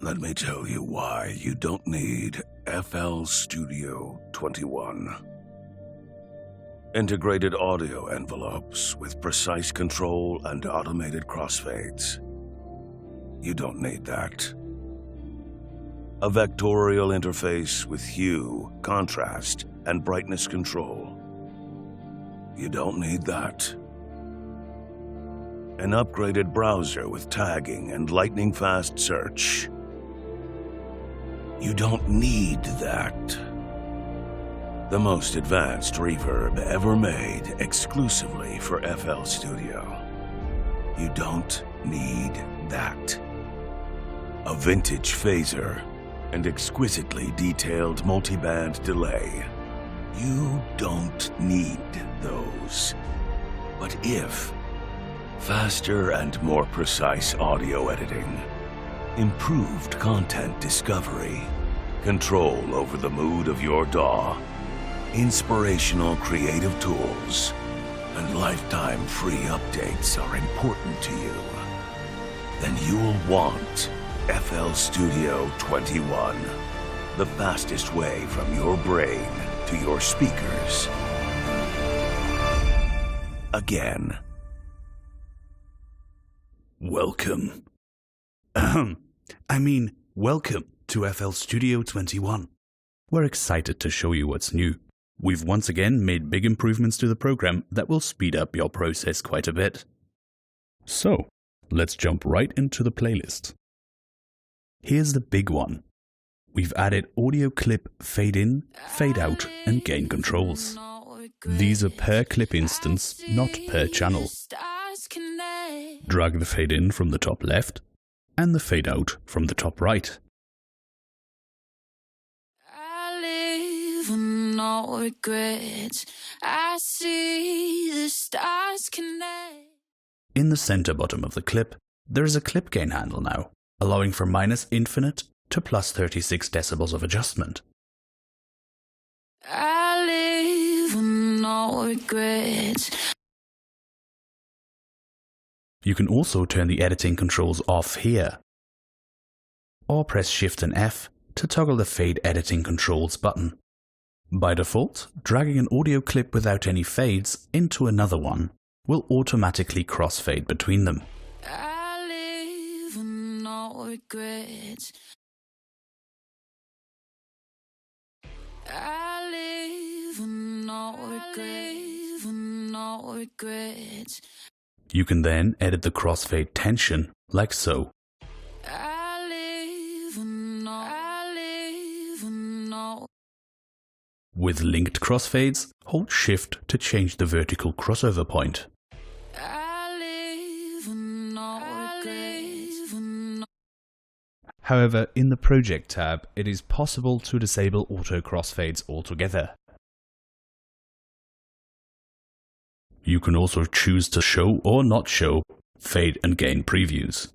Let me tell you why you don't need FL Studio 21. Integrated audio envelopes with precise control and automated crossfades. You don't need that. A vectorial interface with hue, contrast, and brightness control. You don't need that. An upgraded browser with tagging and lightning-fast search. You don't need that. The most advanced reverb ever made exclusively for FL Studio. You don't need that. A vintage phaser and exquisitely detailed multiband delay. You don't need those. But if faster and more precise audio editing, improved content discovery, control over the mood of your DAW, inspirational creative tools, and lifetime free updates are important to you, then you'll want FL Studio 21, the fastest way from your brain to your speakers. Again. Welcome. Welcome to FL Studio 21. We're excited to show you what's new. We've once again made big improvements to the program that will speed up your process quite a bit. So, let's jump right into the playlist. Here's the big one. We've added audio clip fade in, fade out, and gain controls. These are per clip instance, not per channel. Drag the fade in from the top left and the fade out from the top right. No regrets. I see the stars connect. In the center bottom of the clip, there is a clip gain handle now, allowing for -infinite to +36 decibels of adjustment. I live with no regrets. You can also turn the editing controls off here, or press Shift and F to toggle the Fade Editing Controls button. By default, dragging an audio clip without any fades into another one will automatically crossfade between them. I live with no regrets. I live with no regrets. You can then edit the crossfade tension, like so. I live with no. With linked crossfades, hold Shift to change the vertical crossover point. I live with no regrets. However, in the Project tab, it is possible to disable auto crossfades altogether. You can also choose to show or not show fade and gain previews.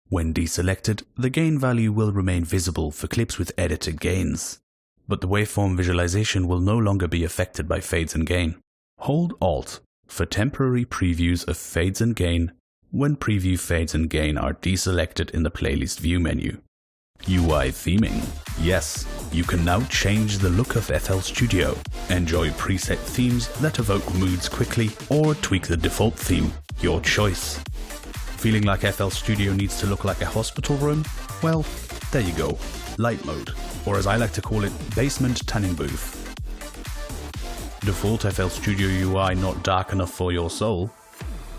When deselected, the gain value will remain visible for clips with edited gains, but the waveform visualization will no longer be affected by fades and gain. Hold Alt for temporary previews of fades and gain when preview fades and gain are deselected in the playlist view menu. UI theming. Yes, you can now change the look of FL Studio. Enjoy preset themes that evoke moods quickly, or tweak the default theme, your choice. Feeling like FL Studio needs to look like a hospital room? Well, there you go. Light mode, or as I like to call it, basement tanning booth. Default FL Studio UI not dark enough for your soul?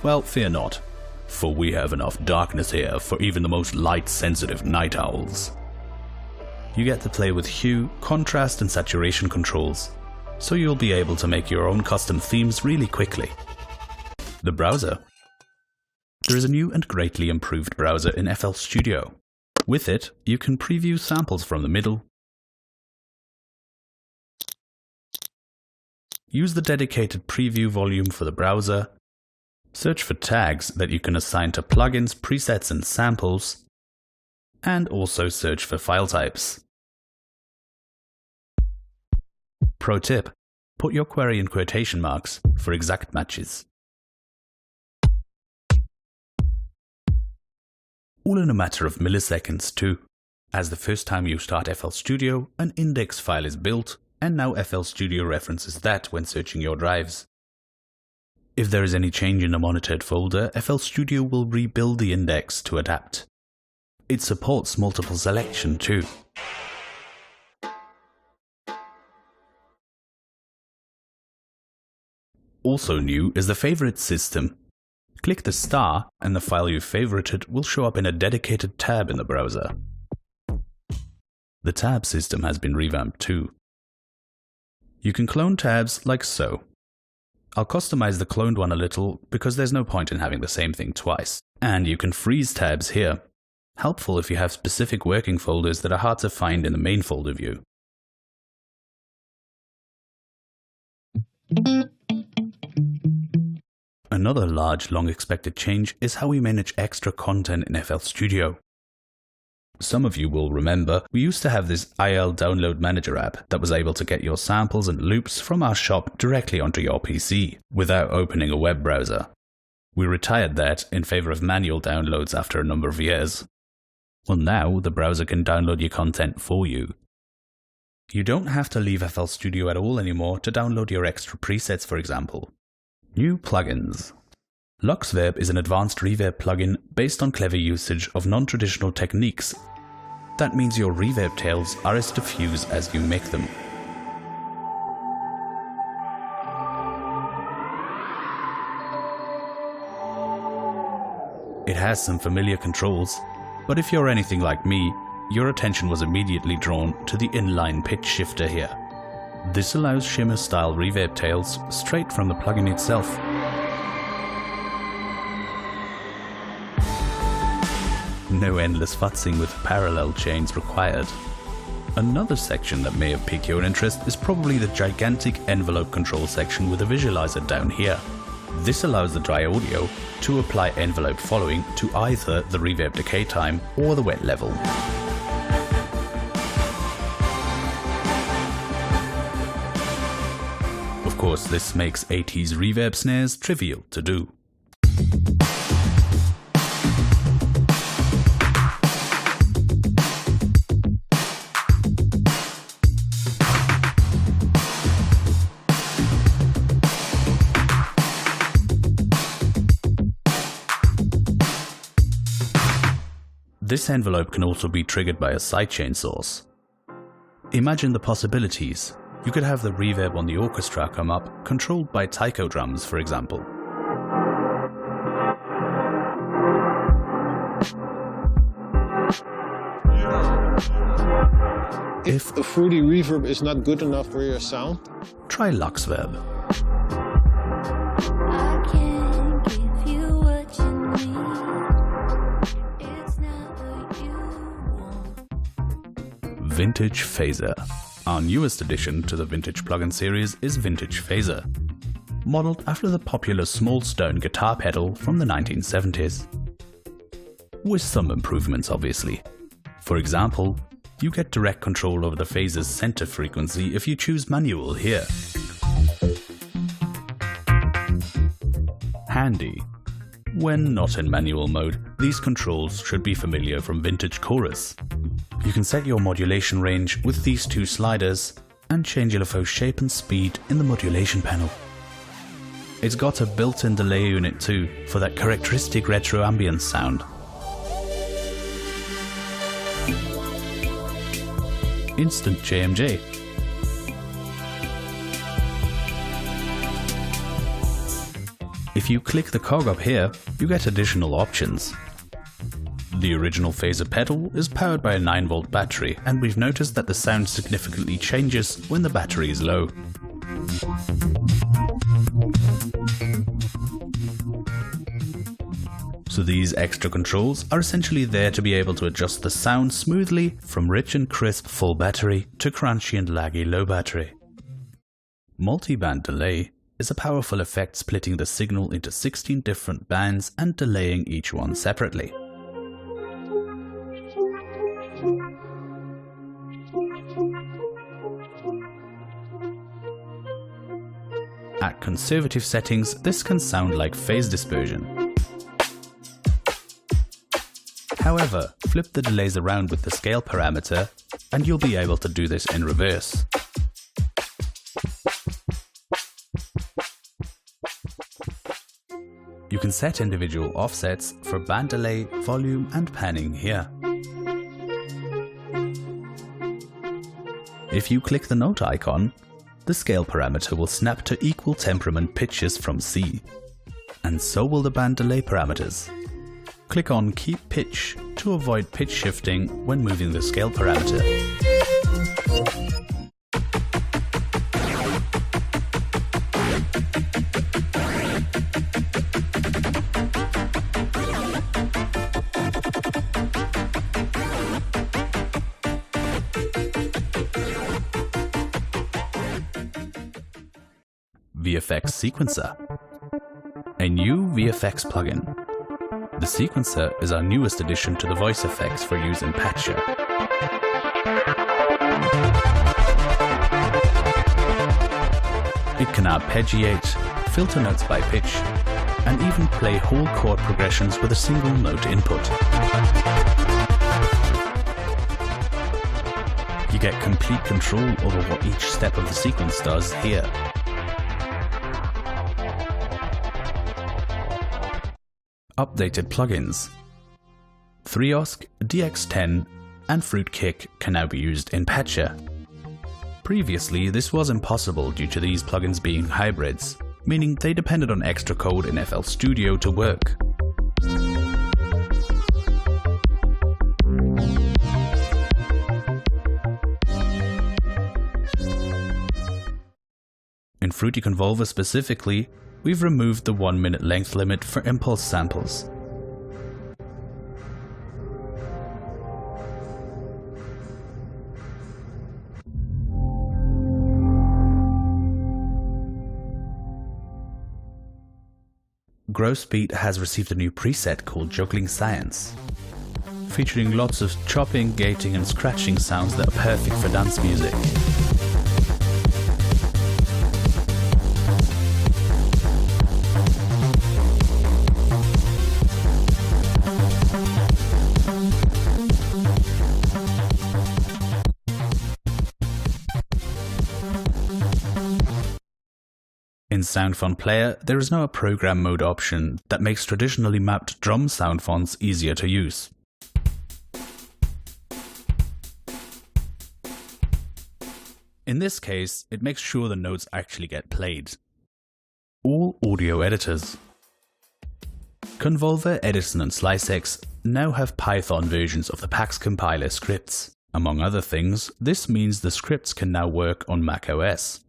Well, fear not, for we have enough darkness here for even the most light-sensitive night owls. You get to play with hue, contrast and saturation controls, so you'll be able to make your own custom themes really quickly. The browser. There is a new and greatly improved browser in FL Studio. With it, you can preview samples from the middle, use the dedicated preview volume for the browser, search for tags that you can assign to plugins, presets and samples, and also search for file types. Pro tip: put your query in quotation marks for exact matches. all in a matter of milliseconds too. As the first time you start FL Studio, an index file is built, and now FL Studio references that when searching your drives. If there is any change in the monitored folder, FL Studio will rebuild the index to adapt. It supports multiple selection too. Also new is the favorites system. Click the star and the file you favorited will show up in a dedicated tab in the browser. The tab system has been revamped too. You can clone tabs like so. I'll customize the cloned one a little because there's no point in having the same thing twice. And you can freeze tabs here. Helpful if you have specific working folders that are hard to find in the main folder view. Another large, long-expected change is how we manage extra content in FL Studio. Some of you will remember we used to have this IL Download Manager app that was able to get your samples and loops from our shop directly onto your PC without opening a web browser. We retired that in favor of manual downloads after a number of years. Well, now the browser can download your content for you. You don't have to leave FL Studio at all anymore to download your extra presets, for example. New plugins. LuxeVerbo is an advanced reverb plugin based on clever usage of non-traditional techniques. That means your reverb tails are as diffuse as you make them. It has some familiar controls, but if you're anything like me, your attention was immediately drawn to the inline pitch shifter here. This allows shimmer-style reverb tails straight from the plugin itself. No endless futzing with parallel chains required. Another section that may have piqued your interest is probably the gigantic envelope control section with a visualizer down here. This allows the dry audio to apply envelope following to either the reverb decay time or the wet level. Of course, this makes 80s reverb snares trivial to do. This envelope can also be triggered by a sidechain source. Imagine the possibilities. You could have the reverb on the orchestra come up, controlled by taiko drums, for example. If a fruity reverb is not good enough for your sound, try LuxeVerbo. Vintage Phaser. Our newest addition to the Vintage plugin series is Vintage Phaser, modeled after the popular small stone guitar pedal from the 1970s. With some improvements, obviously. For example, you get direct control over the phaser's center frequency if you choose manual here. Handy. When not in manual mode, these controls should be familiar from Vintage Chorus. You can set your modulation range with these two sliders and change LFO shape and speed in the modulation panel. It's got a built-in delay unit too for that characteristic retro ambience sound. Instant JMJ. If you click the cog up here, you get additional options. The original phaser pedal is powered by a 9-volt battery, and we've noticed that the sound significantly changes when the battery is low. So these extra controls are essentially there to be able to adjust the sound smoothly from rich and crisp full battery to crunchy and laggy low battery. Multiband delay is a powerful effect splitting the signal into 16 different bands and delaying each one separately. At conservative settings, this can sound like phase dispersion. However, flip the delays around with the scale parameter and you'll be able to do this in reverse. You can set individual offsets for band delay, volume and panning here. If you click the note icon, the scale parameter will snap to equal temperament pitches from C, and so will the band delay parameters. Click on Keep Pitch to avoid pitch shifting when moving the scale parameter. VFX Sequencer. A new VFX plugin. The Sequencer is our newest addition to the voice effects for use in Patcher. It can arpeggiate, filter notes by pitch, and even play whole chord progressions with a single note input. You get complete control over what each step of the sequence does here. Updated plugins. 3OSC, DX10 and Fruitcake can now be used in Patcher. Previously, this was impossible due to these plugins being hybrids, meaning they depended on extra code in FL Studio to work. In Fruity Convolver specifically, we've removed the 1 minute length limit for impulse samples. Grosbeat has received a new preset called Juggling Science, featuring lots of chopping, gating and scratching sounds that are perfect for dance music. In Sound Font Player, there is now a program mode option that makes traditionally mapped drum sound fonts easier to use. In this case, it makes sure the notes actually get played. All audio editors. Convolver, Edison and SliceX now have Python versions of the PAX compiler scripts. Among other things, this means the scripts can now work on macOS.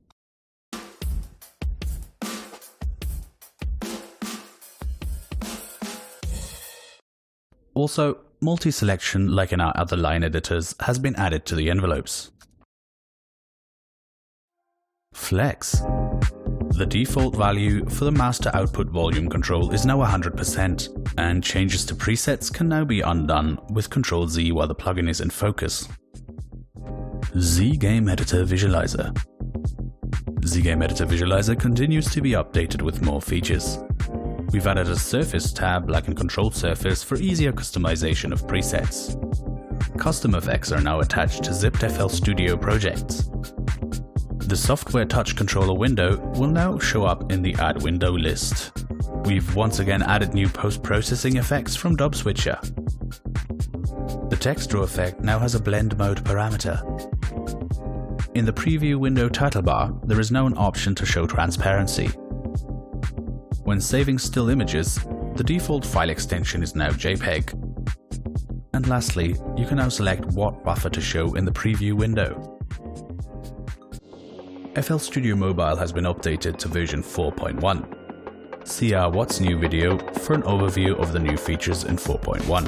Also, multi-selection, like in our other line editors, has been added to the envelopes. Flex. The default value for the master output volume control is now 100%, and changes to presets can now be undone with Ctrl-Z while the plugin is in focus. Z-Game Editor Visualizer. Z-Game Editor Visualizer continues to be updated with more features. We've added a surface tab like in Control Surface for easier customization of presets. Custom effects are now attached to zipped FL Studio projects. The Software Touch Controller window will now show up in the Add Window list. We've once again added new post-processing effects from Dub Switcher. The Text Draw effect now has a blend mode parameter. In the preview window title bar, there is now an option to show transparency. When saving still images, the default file extension is now JPEG. And lastly, you can now select what buffer to show in the preview window. FL Studio Mobile has been updated to version 4.1. See our What's New video for an overview of the new features in 4.1.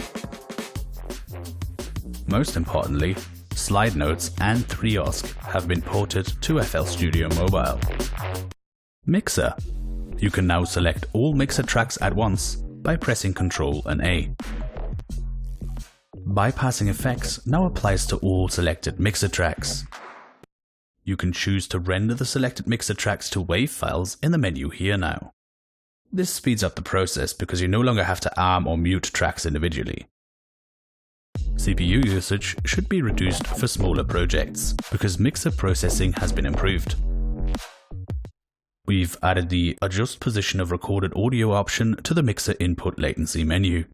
Most importantly, slide notes and 3OSC have been ported to FL Studio Mobile. Mixer. You can now select all mixer tracks at once by pressing Ctrl and A. Bypassing effects now applies to all selected mixer tracks. You can choose to render the selected mixer tracks to WAV files in the menu here now. This speeds up the process because you no longer have to arm or mute tracks individually. CPU usage should be reduced for smaller projects, because mixer processing has been improved. We've added the Adjust Position of Recorded Audio option to the mixer input latency menu.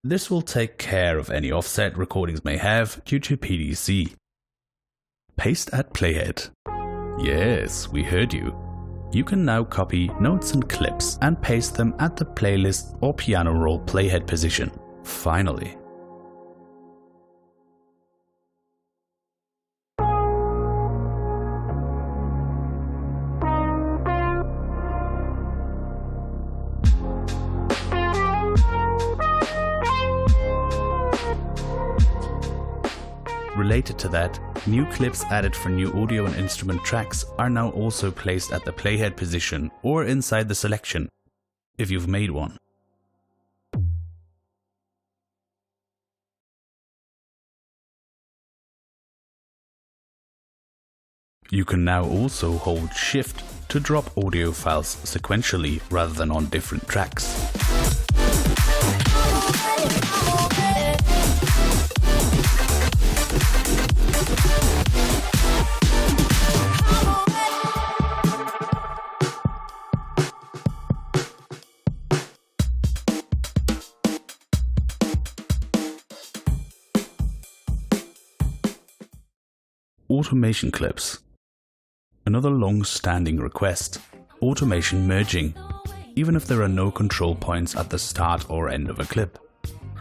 This will take care of any offset recordings may have due to PDC. Paste at playhead. Yes, we heard you. You can now copy notes and clips and paste them at the playlist or piano roll playhead position. Finally. Related to that, new clips added for new audio and instrument tracks are now also placed at the playhead position or inside the selection, if you've made one. You can now also hold Shift to drop audio files sequentially rather than on different tracks. Automation clips. Another long-standing request, automation merging, even if there are no control points at the start or end of a clip.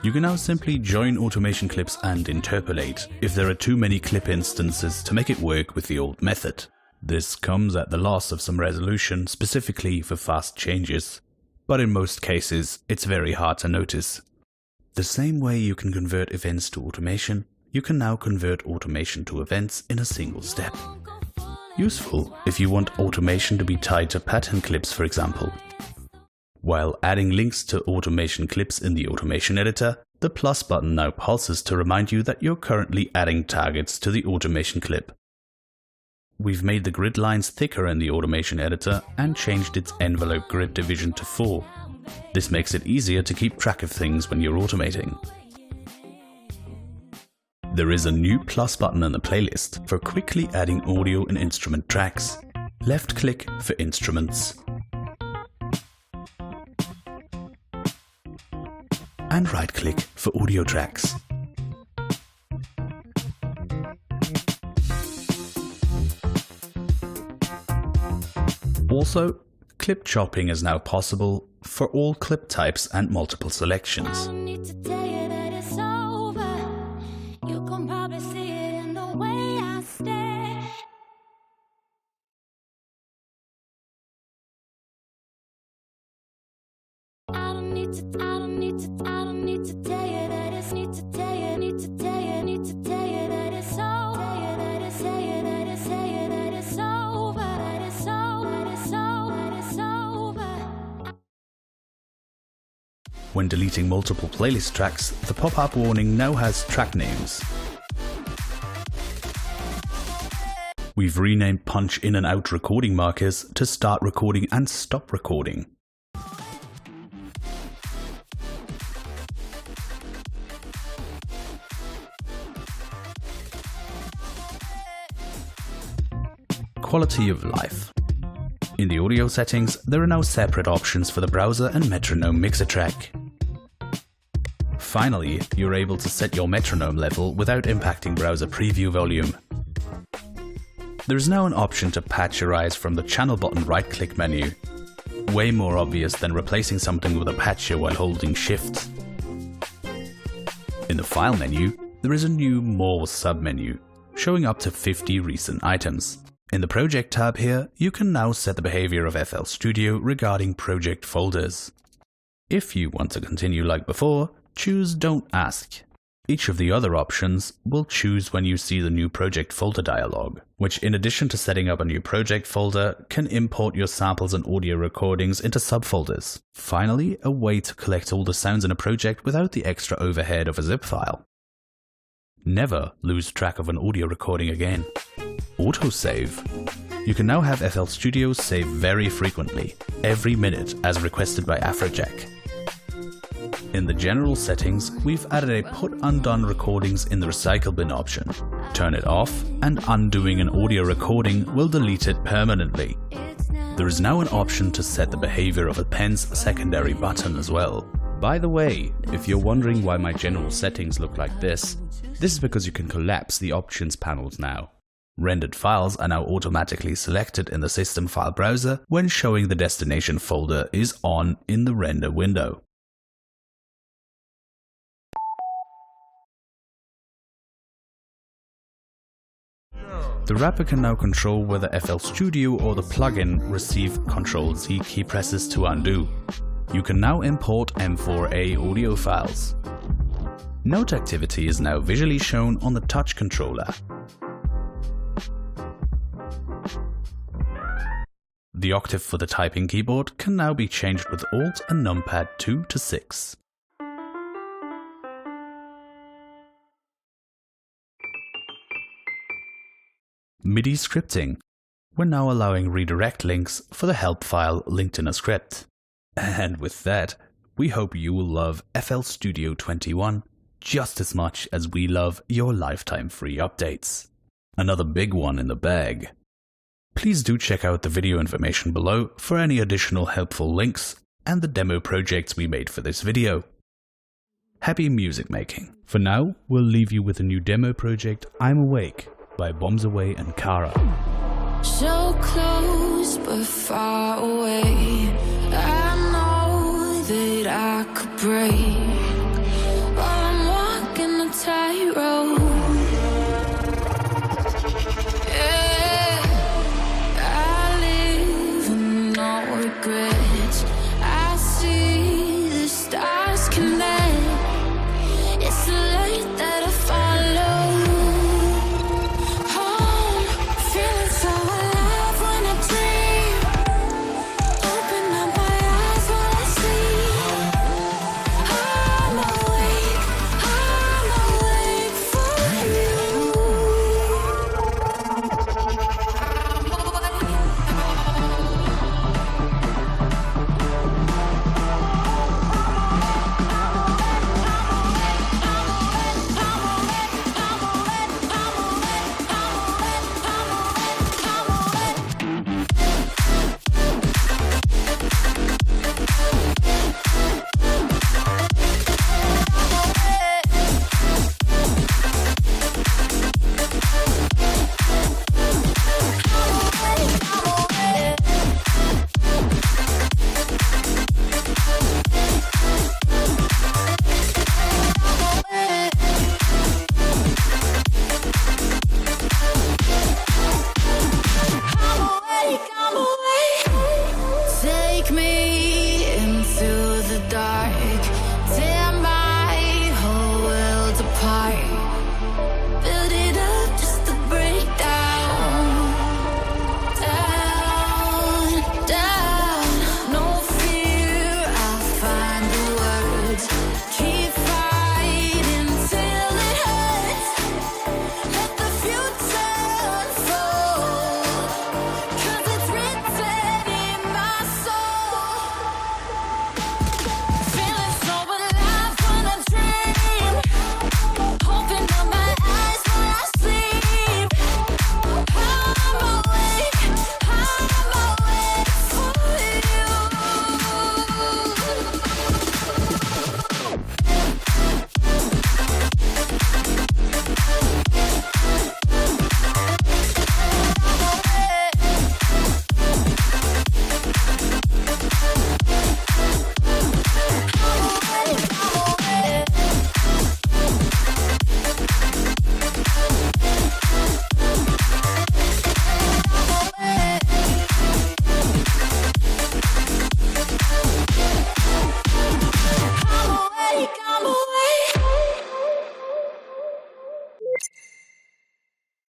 You can now simply join automation clips and interpolate if there are too many clip instances to make it work with the old method. This comes at the loss of some resolution specifically for fast changes, but in most cases it's very hard to notice. The same way you can convert events to automation, you can now convert automation to events in a single step. Useful if you want automation to be tied to pattern clips, for example. While adding links to automation clips in the automation editor, the plus button now pulses to remind you that you're currently adding targets to the automation clip. We've made the grid lines thicker in the automation editor and changed its envelope grid division to 4. This makes it easier to keep track of things when you're automating. There is a new plus button in the playlist for quickly adding audio and instrument tracks. Left click for instruments. And right click for audio tracks. Also, clip chopping is now possible for all clip types and multiple selections. When deleting multiple playlist tracks, the pop-up warning now has track names. We've renamed punch in and out recording markers to start recording and stop recording. Quality of life. In the audio settings, there are now separate options for the browser and metronome mixer track. Finally, you're able to set your metronome level without impacting browser preview volume. There is now an option to patcherize from the channel button right-click menu. Way more obvious than replacing something with a patcher while holding Shift. In the File menu, there is a new More submenu, showing up to 50 recent items. In the Project tab here, you can now set the behavior of FL Studio regarding project folders. If you want to continue like before, choose Don't Ask. Each of the other options will choose when you see the new project folder dialog, which in addition to setting up a new project folder, can import your samples and audio recordings into subfolders. Finally, a way to collect all the sounds in a project without the extra overhead of a zip file. Never lose track of an audio recording again. Autosave. You can now have FL Studio save very frequently, every minute as requested by Afrojack. In the general settings, we've added a put undone recordings in the recycle bin option. Turn it off, and undoing an audio recording will delete it permanently. There is now an option to set the behavior of a pen's secondary button as well. By the way, if you're wondering why my general settings look like this is because you can collapse the options panels now. Rendered files are now automatically selected in the system file browser when showing the destination folder is on in the render window. The wrapper can now control whether FL Studio or the plugin receive Ctrl-Z key presses to undo. You can now import M4A audio files. Note activity is now visually shown on the touch controller. The octave for the typing keyboard can now be changed with Alt and numpad 2 to 6. MIDI scripting. We're now allowing redirect links for the help file linked in a script. And with that, we hope you will love FL Studio 21 just as much as we love your lifetime free updates. Another big one in the bag. Please do check out the video information below for any additional helpful links and the demo projects we made for this video. Happy music making. For now, we'll leave you with a new demo project, I'm Awake, by Bombs Away and Kara. So close but far away. I know that I could break.